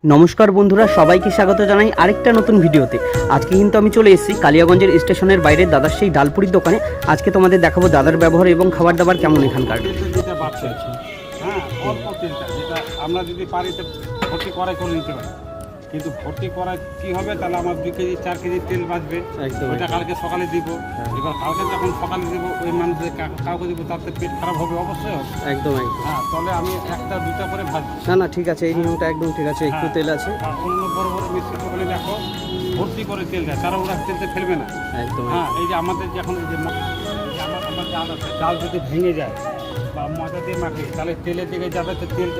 নমস্কার বন্ধুরা, সবাইকে স্বাগত জানাই আরেকটা নতুন ভিডিওতে। আজকে কিন্তু আমি চলে এসেছি কালিয়াগঞ্জের স্টেশনের বাইরে দাদার সেই ডালপুরির দোকানে। আজকে তোমাদের দেখাবো দাদার ব্যবহার এবং খাবার দাবার কেমন এখানকার। হ্যাঁ, অল্প তেলটা যেটা আমরা যদি পারি তো ভর্তি করাই করে নিতে পারি, কিন্তু ভর্তি করা কি হবে, তাহলে আমার 2 কেজি 4 কেজি তেল বাঁচবে। ওইটা কালকে সকালে দিব। এবার কালকে যখন সকালে দিব ওই মানুষদের কাউকে দিব, তাতে পেট খারাপ হবে, অবশ্যই হবে। একদম হ্যাঁ, তাহলে আমি একটা দুটা করে ভাজছি। না ঠিক আছে, এই নিয়মটা একদম ঠিক আছে। একটু তেল আছে, অন্য বড় বড় মিষ্টি দোকানে দেখো ভর্তি করে তেল দেয়, তারা ওরা তেলতে ফেলবে না। একদম। হ্যাঁ, এই যে আমাদের যখন এই যে আমার জাল আছে, জাল যদি ভেঙে যায় বা ময়দা দিয়ে মাখি, তাহলে তেলের দিকে যাবে, তো তেল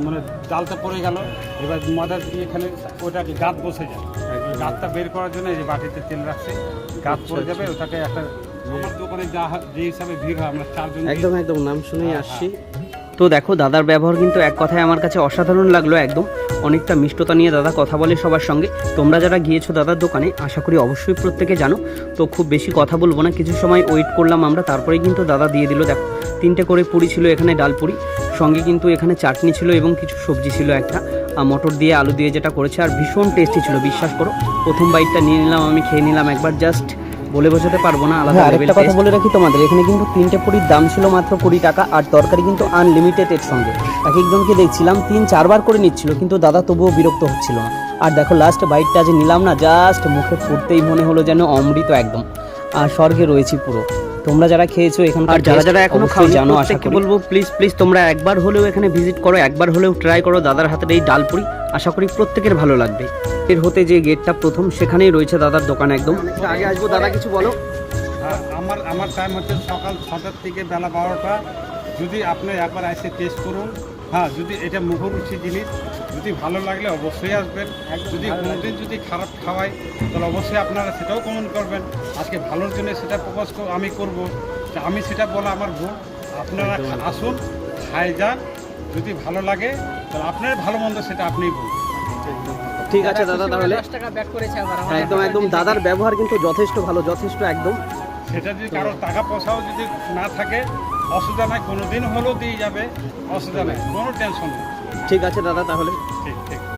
মানে জালটা পড়ে গেল। এবার ময়দা দিয়ে এখানে ওটাকে গাঁত বসে যায়। গাঁতটা বের করার জন্য এই যে বাটিতে তেল রাখছে, গাঁত পড়ে যাবে, ওটাকে একটা আমার দোকানে যে হিসাবে ভিড় হয়, আমরা 4 জন একদম নাম শুনেই আসছি। তো দেখো দাদার ব্যবহার কিন্তু এক কথায় আমার কাছে অসাধারণ লাগলো। একদম অনেকটা মিষ্টতা নিয়ে দাদা কথা বলে সবার সঙ্গে। তোমরা যারা গিয়েছো দাদার দোকানে আশা করি অবশ্যই প্রত্যেকে জানো। তো খুব বেশি কথা বলবো না, কিছু সময় ওয়েট করলাম আমরা, তারপরে কিন্তু দাদা দিয়ে দিল। দেখো 3টে করে পুরি ছিল এখানে, ডাল পুরি সঙ্গে কিন্তু এখানে চাটনি ছিল এবং কিছু সবজি ছিল, একটা মটর দিয়ে আলু দিয়ে যেটা করেছে, আর ভীষণ টেস্টি ছিল বিশ্বাস করো। প্রথম বাইটটা নিয়ে নিলাম, আমি খেয়ে নিলাম একবার, জাস্ট বলে বোঝাতে পারবো না, আলাদা লেভেল। কথা বলে রাখি তোমাদের, এখানে কিন্তু 3টে পুরির দাম ছিল মাত্র 20 টাকা, আর তরকারি কিন্তু আনলিমিটেড এর সঙ্গে। এক একজনকে দেখছিলাম 3-4 বার করে নিচ্ছিল, কিন্তু দাদা তবুও বিরক্ত হচ্ছিল না। আর দেখো লাস্ট বাইটটা যে নিলাম না, জাস্ট মুখে ফুটতেই মনে হলো যেন অমৃত একদম, আর স্বর্গে রয়েছি পুরো। তোমরা যারা খেয়েছো এখানকার, আর যারা এখনো খাওনি জানো, আশা করি বলবো প্লিজ তোমরা একবার হলেও এখানে ভিজিট করো, একবার হলেও ট্রাই করো দাদার হাতের এই ডালপুরি। আশা করি প্রত্যেকের ভালো লাগবে। এর হতে যে গেটটা প্রথম, সেখানেই রয়েছে দাদার দোকান। একদম আগে আসবো, দাদা কিছু বলো। আমার টাইম হচ্ছে সকাল 6টা থেকে বেলা 12টা। যদি আপনি একবার এসে টেস্ট করুন, হ্যাঁ, যদি এটা মুখরুচি জিনিস, যদি ভালো লাগলে অবশ্যই আসবেন। যদি কোনোদিন যদি খারাপ খাওয়াই, তাহলে অবশ্যই আপনারা সেটাও কমেন্ট করবেন। আজকে ভালোর জন্য সেটা প্রকাশ আমি করব, আমি সেটা বলা আমার ভুল। আপনারা আসুন, খাই যান, যদি ভালো লাগে তাহলে আপনার ভালো মন্দ সেটা আপনিই বলুন। ঠিক আছে দাদা, তাহলে 10 টাকা ব্যাক করেছে আবার। একদম দাদার ব্যবহার কিন্তু যথেষ্ট ভালো, যথেষ্ট একদম। সেটা যদি কারো টাকা পয়সাও যদি না থাকে, অসুবিধা নাই, কোনো দিন হলেও দিয়ে যাবে, অসুবিধা নেই, কোনো টেনশন নেই। ঠিক আছে দাদা, তাহলে